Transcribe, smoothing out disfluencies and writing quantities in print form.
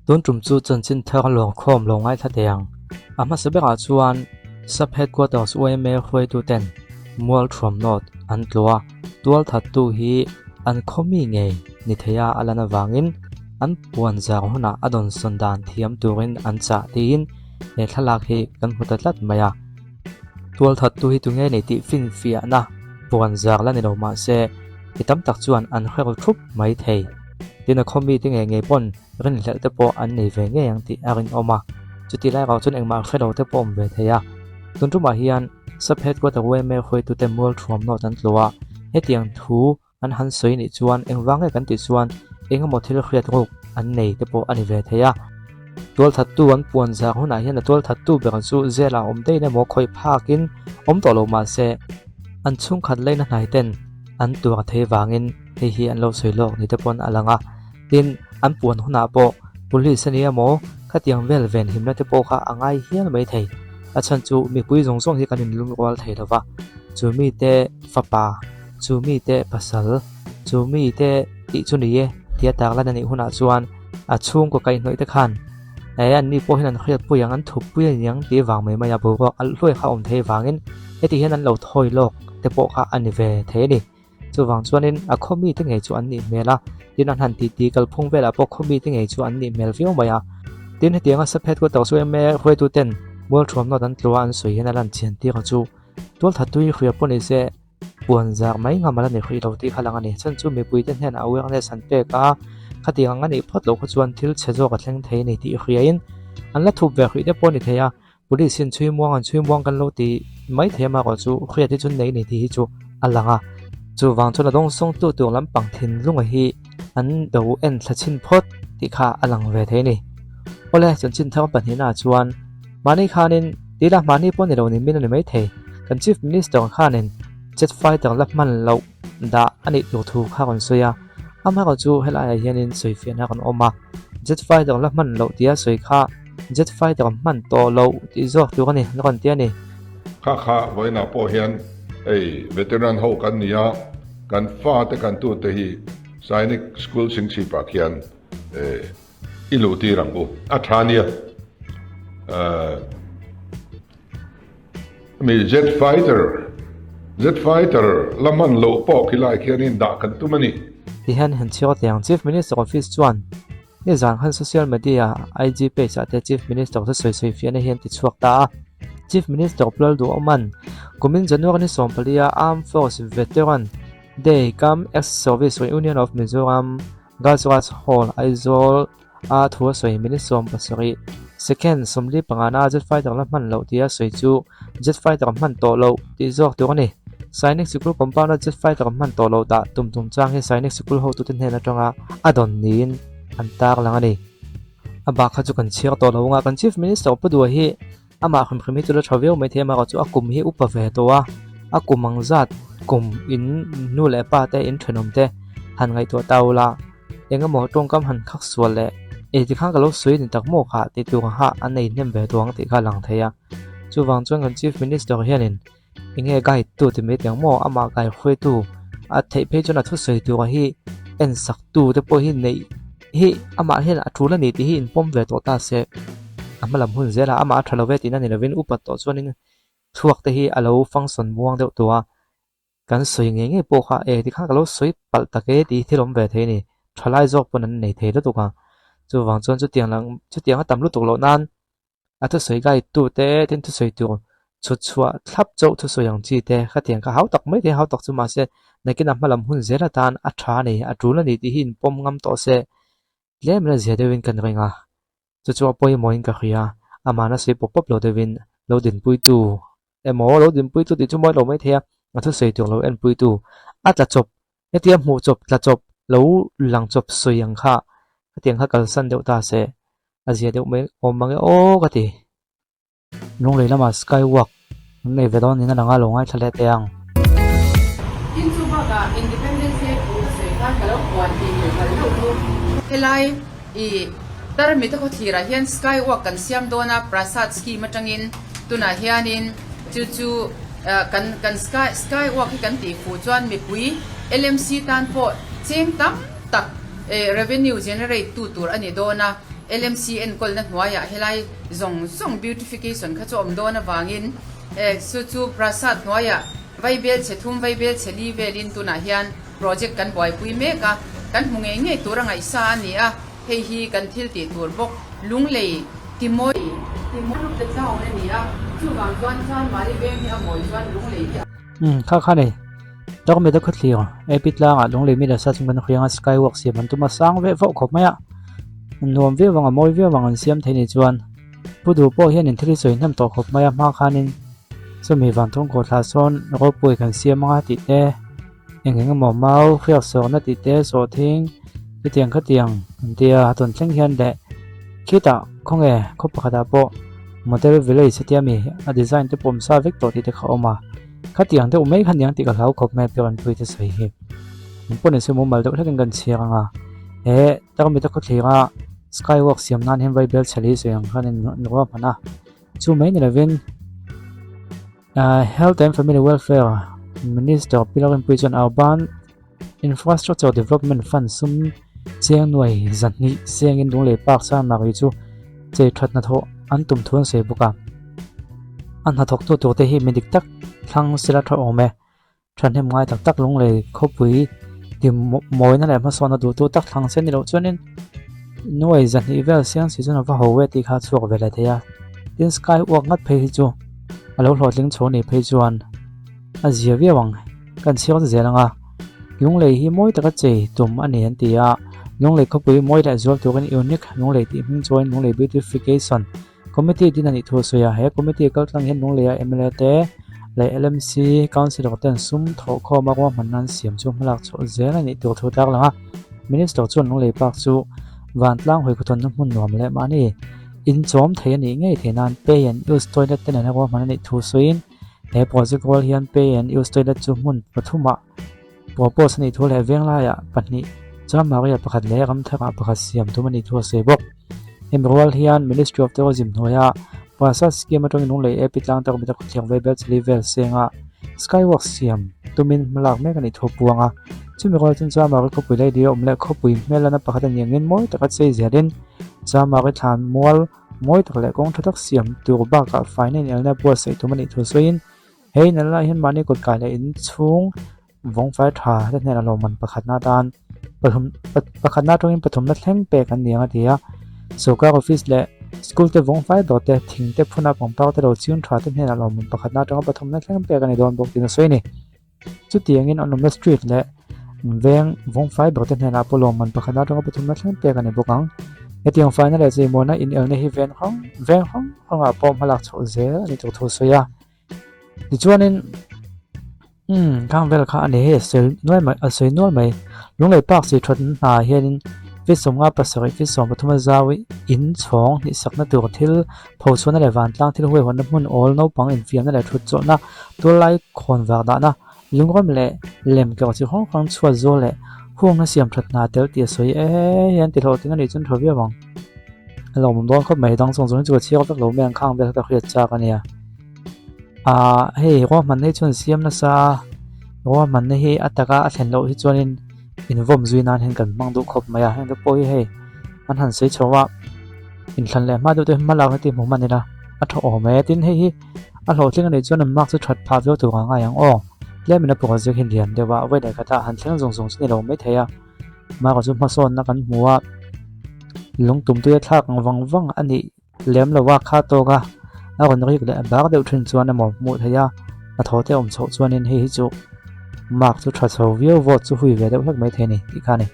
ตุนจุ่มจูจนจินเธอหลวงโคมลงไอ้ทัดยังอามาสเบกาจวนซับเฮดกว่าดอสเวเมลคุยดูเต็นมัวลทรัมโนดอันตัวทัดตูฮีอันคอมีไงนิทยาอัลนาวางินอันปวนจากหัวหน้าอดอนสันดานเทียมตูรินอันจ่าตีนเนทลากฮีกันหุดลัดมายาตัวทัดตูฮีตุงไงในติฟินฟิอานะปวนจากละในโรมาเซที่ตั้มตักจวนอันเฮลทุบไม่เทดินคอมีติงไงปนรินเละเตปอันในเวงไงยังติอารินออกมาจุดที่ไล่เราจนเองมาเฟลเตปอมเวทยาตุนจุมาฮิอันสับเฮดกว่าตัวเวเมลคุยดูเต็มมัวลทรัมโนดอันตัวเฮตียงทูอันหันสวยนิจวนเองวางให้กันติจวนเองก็หมดที่เราเครียดรูกอันในเตปอันในเวทยาตัวทัดตู้อันปวนจากหัวหน้าเฮียนตัวทัดตู้เบิกสู้เจล่าได้ในหมอคอยพากินต่อลงมาเซอันชุ่งขัดเลยนั่นไหนเต้นอันตัวเทวางินเฮียอันเราสวยโลกนี่เตปอันละงะดินอันปวนหัวหน้าโปปุลิสเนียโมขัดยังเวลเวนหิมนั่นเตปค่ะอ่างไอเฮียนไม่เทอาฉันจูมีปุยจงส่งที่กันลุงวัลเทลวะจูมีเตฟ้าป่าจูมีเตภาษาจูมีเตติจุนีเยที่ตากละนันอีหุ่นอาจวนอาชุ่งก็ไกลหน่อยตะขันไอ้อันนี้พวกนั้นเครียดปุยยังอันถูกปุยยังตีวางไม่มายาบุกอันลุยข้าอมเทวางินไอ้ที่เห็นนั้นเราถอยโลกแต่พวกข้าอันนี้เวเทนี่จูวางจวนนินอาคอมีตั้งไงจวนนี่เมล่ะดินอันหันตีกัลพงเวลาพวกคอมีตั้งไงจวนนี่เมลฟิวมายาดินให้เตียงอันสเปดก็ต่อสู้เมคุยตัวเต้นมัวทรวมนอดันตัวอันสวยนั่นลันเชียนที่เขาจูตัวทัดตุยคุยปนเสปวนจากไม่งามาลันคุยเราที่ขลังอันนี้ฉันจูมีปุยเต้นเห็นเอาเรื่องในสันเปก้าคดีงันนี้พอดโลกจวนทิลเชโจกับเล่งเทในที่คุยอินอันละถูกแบบคุยได้ปนเทียบุรีสินช่วยมองกันโลตีไม่เทียมากกว่าจูคุยที่จุนในที่จูอันลังอ่ะจูวางจนต้องส่งตัวลำปังทินลุงฮีอันเดาเอ็นทัชินพอดที่ข้าอันลังเวทนี่โอเล่จนจินเท่าปัญหาจวนมาในคานินดีละมาในปนเรานี่มินไม่เทกัน Chief Minister คานินเจ็ดไฟต่างลับมันเราด่าอันนี้ดูถูกข้ากันสวยอามาก็จูให้ลายเฮียนินสวยเฟียนกันออกมาเจ็ดไฟต่างลับมันเราเดียสวยข้าเจ็ดไฟต่างมันโตเราที่จอกตัวกันนี่นักเรียนนี่ข้าไว้หน้าพ่อเฮียนเวทีรันเขากันนี่กันฟ้าแต่กันตัวเตหีสายนิกสกูลสิงสีปากเฮียนอิลูตีรังอุอัฐานีมี Jet Fighter ละมันโลปอกที่ไล่เขียนด่ากันตุ้มนี่ที่เห็นเชื่อแต่ยัง Chief Minister Office จวนนี่จานขันโซเชียลมีเดีย IG page แต่ Chief Minister ที่สวยๆเฟียนเห็นติดชวกตา Chief Minister ปลดดูอมันกุมินจันทร์วันนี้ส่งพลีย Armed Force Veteran Day Come Ex-Service Union of Mizoram Gazrat Hall Aizol ทัวร์สวยมินิส่งภาษาSecond สมรีปังอาณาเจ็ดไฟต่างละมันเหล่าที่สวยจูเจ็ดไฟต่างมันโตเหล่าที่จอกตัวนี้ไซนิกสกุลคอมพาวน์เจ็ดไฟต่างมันโตเหล่าตาตุ่มจ้างให้ไซนิกสกุลเขาตุนเห็นนะจังอาดอนนีนอันตากลังอันนี้อาบาขจุกันเชียร์โตเหล่างากัน Chief Minister ปดูฮีอามาคนพรีมิจุลทราเวลไม่เทียมากจูอากุมฮีอุปเวตัวอากุมมังจัดกุมอินนูเล่ป้าเตอินเทนอมเตหันไงตัวเตาละเองก็หมอตรงกำหันคักส่วนแหละที่ข้างกับรถสวยนี่ตักโมกะติดตัวข้าอันนี้เนี่ยแบบตัวงติดข้าหลังเทียจู่วางจวนกัน Chief Minister เฮียนินยังไงไก่ตัวที่ไม่เตียงโมอามาไก่คุยตัวอาเทเพจน่ะทุกสวยตัวฮีเอ็นสักตัวแต่พอฮีในฮีอามาเห็นอัตรูละนี่ที่ฮีนป้อมแบบตัวตาเสอามาลำหุ่นเจล่าอามาทะเลเวตินั่นนี่วินอุปต่อส่วนนึงช่วงที่ฮีอาเราฟังส่วนม่วงเดียวตัวกันสวยยังไงพวกข้าที่ข้างกับรถสวยปัลตะเกติที่ล้มแบบเทนี่ทลายจอกปนนั้นในเทแล้วตัวกันจู่วางจวนจุดเตียงให้ตำรวจตกหล่นนั้นทุกสวยไก่ตัวเต้เต้นทุกสวยตัวชุดชัวทับโจ้ทุกสวยอย่างจีเต้ข้าเตียงข้าเขาตกไม่ได้เขาตกจุมาเสในกินน้ำมาลำหุ่นเจริญทานอัฐานี่อัตรูนั่นนี่ที่หินปมงำโตเสเลี้ยมันเสียเดวินกันเองจู่ปอยมอยิงกับเฮียอามานะสวยปบโหลเดวินโหลดินปุยตูหมอโหลดินปุยตูที่จุ่มโหลไม่เทียทุกสวยตัวโหลเอ็นปุยตูจะจบเตรียมหูจบจะจบโหลหลังจบสวยอย่างข้าเตียงข้ากัลสันเดียวตาเสอาเซียเดียวไม่อมบังโอ้กติลงเลยละมาสกายวอล์กในเวดอนนี่นั่นงาลงให้ทะเลเตียงอินซูบากาอินดิเพนเดนซ์ผู้เสกการกระโดดวันที่อยู่กันลูกเฮลัยตารมิตรเขาทีระเฮียนสกายวอล์กกันเสียมโดนาปราสาทสกีมาจังอินตุนาเฮียนินจู่กันสกายวอล์กที่กันตีฟูจวนมีปุย LMC ตันโพเจมตักrevenue generate ตัวอันนี้โดนะ LMCN kol na hnuaya helai zong beautification kha chu om do na wangin su chu prasad hnuaya vaibel chethum vaibel cheli velin tu na hian project kan boy pui me ka kan hunge nge turanga isa ania hei hi kan thil ti tur bok lunglei timoi te chau ne nia chu wang chuan chan mari beng hi amoi chuan lunglei kha nei dog me da khutliyo epit la nga lunglei mi da sa chung kan khrianga skywalk siam an tuma sang ve vo khop maya nuam ve wanga moi ve wangan siam theini chuan pudu po hian in thili soi nam to khop maya ma khanin sumi van thong ko thla son ro pui kan siam nga ti te engeng mo mau khriak so na ti te so thing ti tiang kha tiang dia ton thleng hian le khita khonge khop khada po model village setiami a design te pom sa vek to ti te kha oma khatiang te umei khaniang ti ka hlau khop me pion pui te sei hi pone se mo mal de thakin kan chianga tak mi ta ko thlinga skywalk siam nan hem vai bel chali so yang khanin no mana chu mai ni levin health and family welfare minister pilarin puichon urban infrastructure development fund sum cheng noi zanni sengin dung le pak sa ma ri chu che that na tho an tum thon se buka an ha thok tu te hi medic tak thlang sila tho ome than hem ngai tak tak lung le khopui ti moi na le ma sona du tu tak thlang sen ni lo chuanin noi zanni vel siang si chuna va howe ti kha chuak vela theya tin sky walk ngat phei chu alo hlotling chhoni phei chuan a zia viawang kan chiak zelanga lung le hi moi taka chei tum ani an tia lung le khopui moi da zol tu kan unique lung le ti hing join lung le beautification committee din ani thu soya he committee kal tlang hen lung le MLA te le LMC council ten sum tho kho ma ko manan siam chu malak chu zel ani tu thu tak langa minister chun lung le pak chu van tlang hoi khuton mun nom le mani in chom thei ani ngei thenan pay and use toilet ten ana ko manani thu soin he project wall hian pay and use toilet chu mun pathuma propose ni thu le veng la ya pani chama ya pakhat le gam thaka pakhat siam tu mani thu se bok emrol hian ministry of tourism noya pasa scheme atong nung le epitlang tak bitak thiang ve bel level senga skywalk siam tumin malak me kani tho puanga chumi gol chen chama ko pui dio omle kho pui melana pakhat ani ngin moi takat sei zedin chama ga than mol moi tak le kong thatak siam tu ba ka final na po sei tu mani thu soin hei na la hian mani kot ka le in chung vong fai tha ta ne lo man pakhat na dan pakhat na tongin pathum na thleng pe kan nianga tia soka office le school te vong fai do te thing te phuna pangpau te ro chiun tha te ne lo man pakhat na tong pathum na thleng pe kan ni don bok tin soini chu tiangin on the street le veng vong fai do te ne na polo man pakhat na tong pathum na thleng pe kan ni bokang etiang final le je mona in el ne hi ven hong a pom halak chho ze ni to tho soya ti chuanin kang vel kha ani he sel noi mai a sei nol mai lungai pak si thot na hianin fisom nga pasari fisom pathuma zawi in chhong ni sakna tur thil phosona le van tlang thil hoi hon mun all no pang in fiam na le thut chona to lai khon wa da na lungom le lem ka chi hong khang chua zo le hung na siam that na tel ti soi yan ti lo ting ani chun thovia wang lo mum don kho mai dang song chu chiak tak lo meng khang vel ta khia cha ka nia hei ro man nei chun siam na sa ro man nei hi ataka a thlen lo hi chuanin in vom zui nan hen kan mang du khop maya hen da poi hei an han sei chowa in thlan le ma du te mala ka ti mu man ni na a tho o me tin hei hi a lo tling ani chuan mak chu that pha vel tu nga yang o le mina project hin lian dewa we da ka ta han thleng zong zong ni lo me theya ma ka chu ma son na kan muwa lung tum tu ya thak wang ani lem lo wa kha to ga a kon ri le ba ka de thin chuan mo mu theya a tho te om chho chuan in hei hi chu mak chu tha chho view vote chu hui ve de hak mai the ni ti kha ni